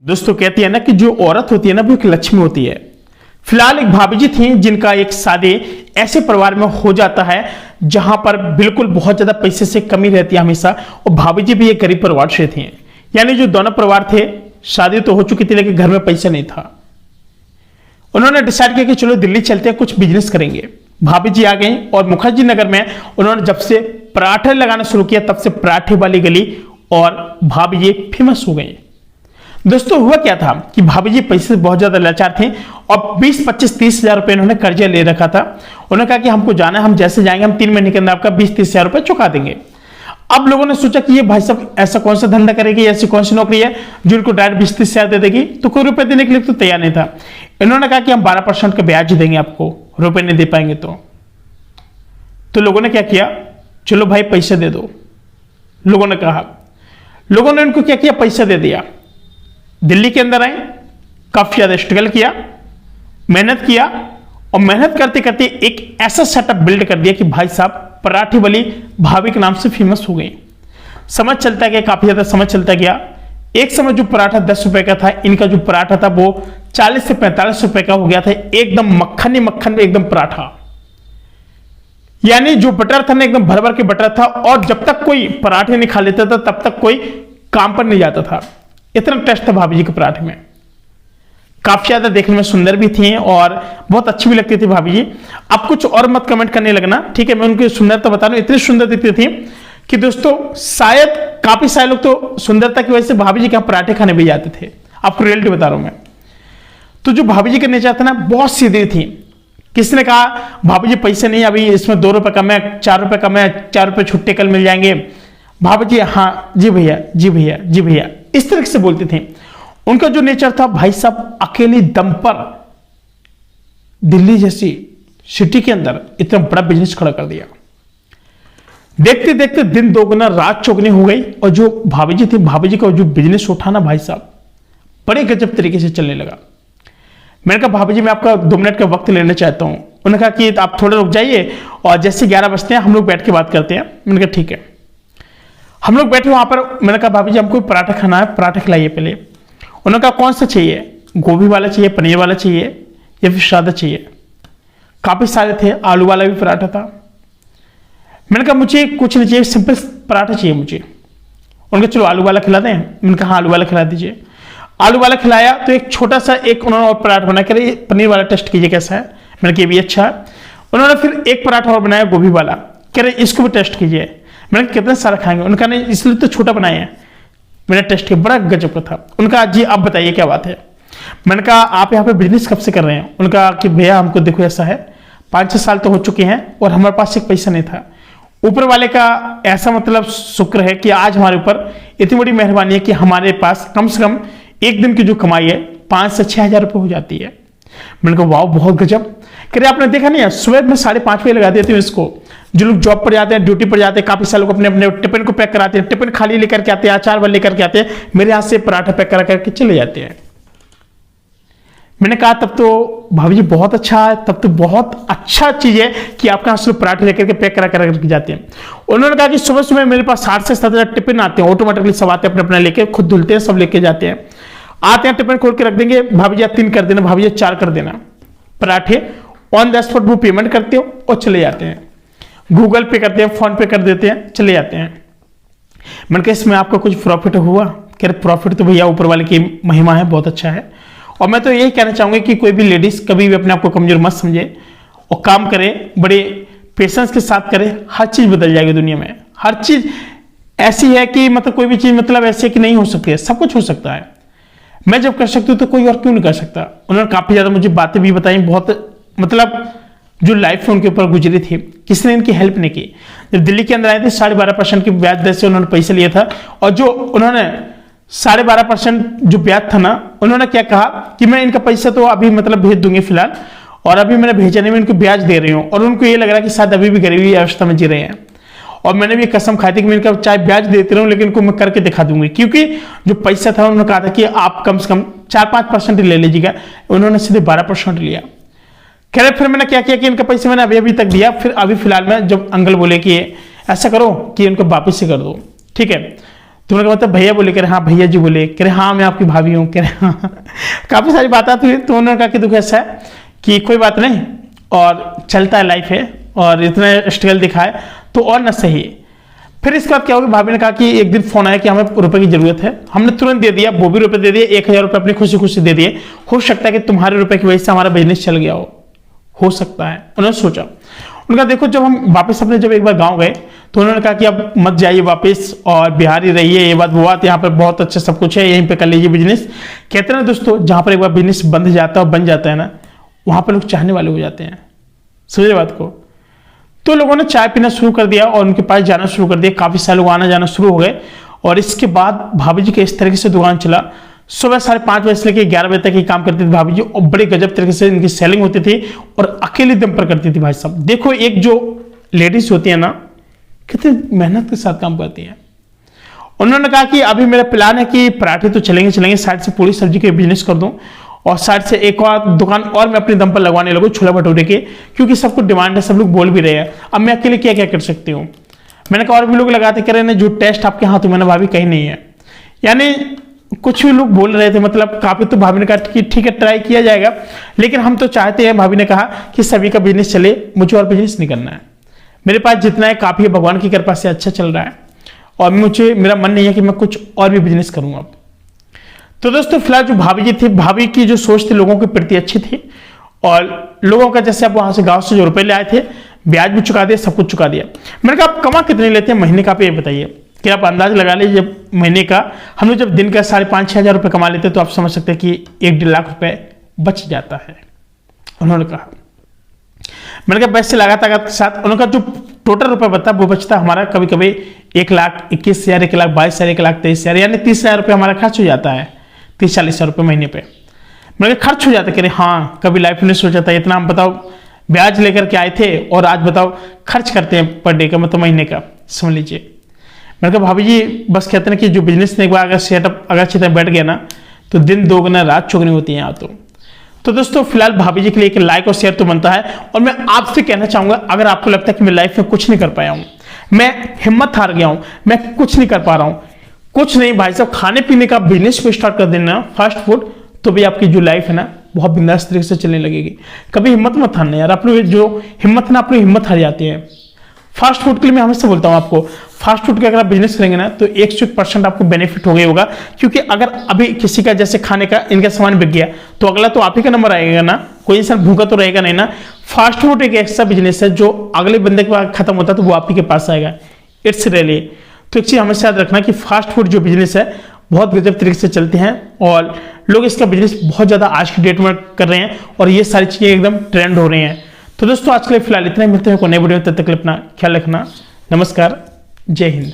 दोस्तों कहती है ना कि जो औरत होती है ना वो एक लक्ष्मी होती है। फिलहाल एक भाभी जी थी जिनका एक शादी ऐसे परिवार में हो जाता है जहां पर बिल्कुल बहुत ज्यादा पैसे से कमी रहती है हमेशा, और भाभी जी भी एक गरीब परिवार से थी। यानी जो दोनों परिवार थे, शादी तो हो चुकी थी लेकिन घर में पैसा नहीं था। उन्होंने डिसाइड किया कि चलो दिल्ली चलते हैं, कुछ बिजनेस करेंगे। भाभी जी आ गई और मुखर्जी नगर में उन्होंने जब से पराठे लगाना शुरू किया तब से पराठे वाली गली और भाभी जी फेमस हो गई। दोस्तों हुआ क्या था कि भाभी जी पैसे से बहुत ज्यादा लाचार थे और 20, 25, 30 हजार रुपए इन्होंने कर्जा ले रखा था। उन्होंने कहा कि हमको जाना है, हम जैसे जाएंगे हम 3 महीने के अंदर आपका 20, 30 हजार रुपए चुका देंगे। अब लोगों ने सोचा कि ये भाई साहब ऐसा कौन सा धंधा करेगी, ऐसी कौन सी नौकरी है जो इनको डायरेक्ट 20, 30 हजार दे देगी, तो कोई रुपए देने के लिए तो तैयार नहीं था। इन्होंने कहा कि हम 12% का ब्याज देंगे आपको, रुपए नहीं दे पाएंगे तो लोगों ने क्या किया, चलो भाई पैसे दे दो। लोगों ने कहा, लोगों ने उनको क्या किया, पैसा दे दिया। दिल्ली के अंदर आए, काफी ज्यादा स्ट्रगल किया, मेहनत किया और मेहनत करते करते एक ऐसा सेटअप बिल्ड कर दिया कि भाई साहब पराठे वाली भाभी के नाम से फेमस हो गई। समझ चलता गया, काफी ज्यादा समझ चलता गया। एक समय जो पराठा 10 रुपए का था, इनका जो पराठा था वो 40 से 45 रुपए का हो गया था। एकदम मक्खन ही मक्खन में एकदम पराठा, यानी जो बटर था ना एकदम भर भर के बटर था, और जब तक कोई पराठे नहीं खा लेता था तब तक कोई काम पर नहीं जाता था। इतना टेस्ट था भाभी जी के पराठे में। काफी ज्यादा देखने में सुंदर भी थी और बहुत अच्छी भी लगती थी भाभी जी। अब कुछ और मत कमेंट करने लगना, ठीक है, मैं उनकी सुंदरता बता रहा हूं। इतनी सुंदर दिखती थी कि दोस्तों शायद काफी सारे लोग तो सुंदरता की वजह से भाभी जी के यहाँ पराठे खाने भी जाते थे। आपको रियलिटी बता रहा हूं मैं। तो जो भाभी जी का नेचर था ना बहुत सीधी थी। किसी ने कहा भाभी जी पैसे नहीं, अभी इसमें 2 रुपए कम है, 4 रुपए कम है, 4 रुपए छुट्टे कल मिल जाएंगे। भाभी जी हाँ जी भैया, जी भैया, जी भैया, इस तरह से बोलते थे। उनका जो नेचर था भाई साहब, अकेली दम पर दिल्ली जैसी सिटी के अंदर इतना बड़ा बिजनेस खड़ा कर दिया। देखते देखते दिन दोगुना रात चौगुनी हो गई और जो भाभी जी थी, भाभी जी का जो बिजनेस उठा ना भाई साहब बड़े गजब तरीके से चलने लगा। मैंने कहा भाभी जी मैं आपका 2 मिनट का वक्त लेना चाहता हूं। उन्होंने कहा कि आप थोड़ा रुक जाइए और जैसे 11 बजते हैं हम लोग बैठ के बात करते हैं। मैंने कहा ठीक है। हम लोग बैठे वहां पर, मैंने कहा भाभी जी हमको पराठा खाना है, पराठा खिलाइए पहले। उन्होंने कहा कौन सा चाहिए, गोभी वाला चाहिए, पनीर वाला चाहिए या फिर सादा चाहिए। काफी सारे थे, आलू वाला भी पराठा था। मैंने कहा मुझे कुछ नहीं चाहिए, सिंपल पराठा चाहिए मुझे। उन्होंने कहा चलो आलू वाला खिला दें। मैंने कहा आलू वाला खिला दीजिए। आलू वाला खिलाया तो एक छोटा सा एक उन्होंने और पराठा बनाया, कह रहे पनीर वाला टेस्ट कीजिए कैसा है। मैंने कहा ये भी अच्छा है। उन्होंने फिर एक पराठा और बनाया गोभी वाला, कह रहे इसको भी टेस्ट कीजिए। मैंने कहा कितना सारा खाएंगे। उनका नहीं, इसलिए तो छोटा बनाए हैं। मैंने टेस्ट किया, बड़ा गजब का था। उनका जी आप बताइए क्या बात है। मैंने कहा आप यहाँ पे बिजनेस कब से कर रहे हैं। उनका कि भैया हमको देखो ऐसा है 5-6 साल तो हो चुके हैं और हमारे पास एक पैसा नहीं था। ऊपर वाले का ऐसा मतलब शुक्र है कि आज हमारे ऊपर इतनी बड़ी मेहरबानी है कि हमारे पास कम से कम एक दिन की जो कमाई है 5 से 6 हजार रुपये हो जाती है। मैंने कहा वाह बहुत गजब। कह रहे आपने देखा नहीं है, सुबह में 5:30 बजे लगा देती हूँ इसको। जो लोग जॉब पर जाते हैं, ड्यूटी पर जाते हैं, काफी सारे लोग अपने अपने टिफिन को पैक कराते हैं, टिफिन खाली लेकर के आते हैं, अचार वाले लेकर के आते हैं, मेरे हाथ से पराठा पैक करा करके चले जाते हैं। मैंने कहा तब तो भाभी जी बहुत अच्छा है, तब तो बहुत अच्छा चीज है कि आपके हाथ से पराठे लेकर के पैक करा करके जाते हैं। उन्होंने कहा कि सुबह सुबह मेरे पास 60 से 70 टिफिन आते हैं, ऑटोमेटिकली सब आते हैं अपने अपने लेके, खुद धुलते हैं, सब लेके जाते हैं। आते हैं टिफिन खोल के रख देंगे, भाभी जी 3 कर देना, भाभी जी 4 कर देना पराठे। ऑन द स्पॉट वो पेमेंट करते हो और चले जाते हैं। गूगल पे करते हैं, फोन पे कर देते हैं, चले जाते हैं। मैंने कहा इसमें आपका कुछ प्रॉफिट हुआ। कह रहे प्रॉफिट तो भैया ऊपर वाले की महिमा है, बहुत अच्छा है। और मैं तो यही कहना चाहूंगा कि कोई भी लेडीज कभी भी अपने आप को कमजोर मत समझे और काम करे, बड़े पेशेंस के साथ करे, हर चीज बदल जाएगी दुनिया में। हर चीज ऐसी है कि मतलब कोई भी चीज मतलब ऐसी है कि नहीं हो सकती है, सब कुछ हो सकता है। मैं जब कर सकती हूँ तो कोई और क्यों नहीं कर सकता। उन्होंने काफी ज्यादा मुझे बातें भी बताई, बहुत मतलब जो लाइफ में उनके ऊपर गुजरी थी, किसी ने इनकी हेल्प नहीं की। जब दिल्ली के अंदर आए थे 12.5% की ब्याज दर से उन्होंने पैसे लिया था, और जो उन्होंने 12.5% जो ब्याज था ना, उन्होंने क्या कहा कि मैं इनका पैसा तो अभी मतलब भेज दूंगी फिलहाल, और अभी मैंने भेजा नहीं, मैं इनको ब्याज दे रही हूँ। और उनको ये लग रहा है कि शायद अभी भी गरीबी अवस्था में जी रहे हैं। और मैंने भी कसम खाई थी कि मैं इनका चाहे ब्याज देती रहूं लेकिन इनको मैं करके दिखा दूंगी, क्योंकि जो पैसा था उन्होंने कहा था कि आप कम से कम 4-5% ले लीजिएगा। उन्होंने सीधे 12% लिया। कह रहे फिर मैंने क्या किया कि इनका पैसे मैंने अभी तक दिया। फिर अभी फिलहाल में जब अंकल बोले कि ऐसा करो कि इनको वापिस से कर दो, ठीक है, तो मैंने कहा मतलब भैया बोले, कह रहे हाँ भैया जी बोले, कह रहे हाँ मैं आपकी भाभी हूँ, कह रहे हाँ। काफ़ी सारी बात आती हुई, तो उन्होंने कहा कि दुख ऐसा है कि कोई बात नहीं, और चलता है, लाइफ है, और इतना स्ट्रगल दिखाए तो और ना सही। फिर इसके बाद क्या होगा, भाभी ने कहा कि एक दिन फोन आया कि हमें रुपए की जरूरत है। हमने तुरंत दे दिया, वो भी रुपए दे दिए, 1000 रुपये अपनी खुशी खुशी दे दिए। हो सकता है कि तुम्हारे रुपए की वजह से हमारा बिजनेस चल गया हो सकता है। उन्होंने सोचा, उनका देखो जब हम वापस अपने जब एक बार गांव गए तो उन्होंने कहा कि अब मत जाइए वापस और बिहार ही रहिए, ये बात वो बात, यहाँ पर बहुत अच्छा सब कुछ है, यहीं पे कर लीजिए बिजनेस। कहते हैं ना दोस्तों, जहां पर एक बार बिजनेस बंद जाता है और बन जाता है ना, वहां पर लोग चाहने वाले हो जाते हैं। समझे बात को? तो लोगों ने चाय पीना शुरू कर दिया और उनके पास जाना शुरू कर दिया। काफी सारे लोग आना जाना शुरू हो गए, और इसके बाद भाभी जी के इस तरीके से दुकान चला। सुबह 5:30 बजे से लेकर 11 बजे तक ही काम करती थी भाभी जी, और बड़े गजब तरीके से इनकी सेलिंग होती थी, और अकेले दम पर करती थी। भाई साहब देखो, एक जो लेडीज होती है ना, कितनी मेहनत के साथ काम करती है। उन्होंने कहा कि अभी मेरा प्लान है कि पराठे तो चलेंगे, साइड से पूरी सब्जी के बिजनेस कर दूं, और साइड से एक और दुकान और मैं अपने दम पर लगवाने लगूं, छोला भटूरे के, क्योंकि सबको डिमांड है, सब लोग बोल भी रहे हैं। अब मैं अकेले क्या क्या कर सकती हूँ। मैंने कहा और भी लोग लगाते कह रहे हैं, जो टेस्ट आपके हाथ में ना भाभी कहीं नहीं है। यानी कुछ भी लोग बोल रहे थे, मतलब काफी। तो भाभी ने कहा कि ठीक है, ट्राई किया जाएगा, लेकिन हम तो चाहते हैं, भाभी ने कहा कि सभी का बिजनेस चले, मुझे और बिजनेस नहीं करना है। मेरे पास जितना है काफी है, भगवान की कृपा से अच्छा चल रहा है, और मेरा मन नहीं है कि मैं कुछ और भी बिजनेस करूँ अब। तो दोस्तों फिलहाल जो भाभी जी थी, भाभी की जो सोच थी लोगों के प्रति अच्छी थी, और लोगों का जैसे आप वहां से गांव से जो रुपए ले आए थे, ब्याज भी चुका दिया, सब कुछ चुका दिया। मैंने कहा आप कमा कितने लेते हैं महीने का, आप ये बताइए। कि आप अंदाज लगा लीजिए महीने का, हम लोग जब दिन का 5,500 6,000 रुपये कमा लेते तो आप समझ सकते हैं कि 1-1.5 लाख रुपए बच जाता है। उन्होंने कहा, मैंने कहा पैसे लगातार के साथ, उनका जो टोटल रुपए बता वो बचता हमारा कभी कभी 1,21,000, 1,22,000, 1,23,000, यानी 30,000 रुपये हमारा खर्च हो जाता है, 30-40,000 रुपये महीने पे। मैंने कहा खर्च हो जाता, कह रहे हाँ, कभी लाइफ में सोचा था इतना। हम बताओ ब्याज लेकर के आए थे, और आज बताओ खर्च करते हैं पर डे का, मतलब महीने का, समझ लीजिए। मैंने कहा भाभी जी बस कहते हैं कि जो बिजनेस ने एक बार अगर सेटअप अगर अच्छी तरह बैठ गया ना, तो दिन दोगुना रात चौगुनी होती है यहाँ। तो दोस्तों फिलहाल भाभी जी के लिए एक लाइक और शेयर तो बनता है। और मैं आपसे कहना चाहूंगा, अगर आपको लगता है कि मैं लाइफ में कुछ नहीं कर पाया हूं, मैं हिम्मत हार गया हूं, मैं कुछ नहीं कर पा रहा हूं, कुछ नहीं भाई साहब, खाने पीने का बिजनेस को स्टार्ट कर देना, फास्ट फूड, तो भी आपकी जो लाइफ है ना बहुत बिंदास तरीके से चलने लगेगी। कभी हिम्मत मत हारना यार, आप लोग जो हिम्मत ना, अपनी हिम्मत हार जाती है। फास्ट फूड के लिए मैं हमेशा बोलता हूं आपको, फास्ट फूड का अगर आप बिजनेस करेंगे ना, तो 100% आपको बेनिफिट हो गया होगा। क्योंकि अगर अभी किसी का जैसे खाने का इनका सामान बिक गया, तो अगला तो आप ही का नंबर आएगा ना, कोई इंसान भूखा तो रहेगा नहीं ना। फास्ट फूड एक ऐसा बिजनेस है जो अगले बंदे के बाद खत्म होता है तो वो आप ही के पास आएगा। इट्स रियली, तो एक चीज हमेशा याद रखना कि फास्ट फूड जो बिजनेस है बहुत गजब तरीके से चलते हैं, और लोग इसका बिजनेस बहुत ज्यादा आज की डेट में कर रहे हैं, और ये सारी चीजें एकदम ट्रेंड हो रही हैं। तो दोस्तों आज के लिए फिलहाल इतना ही, मिलते हैं कोई नए वीडियो में, तब तक अपना ख्याल रखना। नमस्कार, जय हिंद।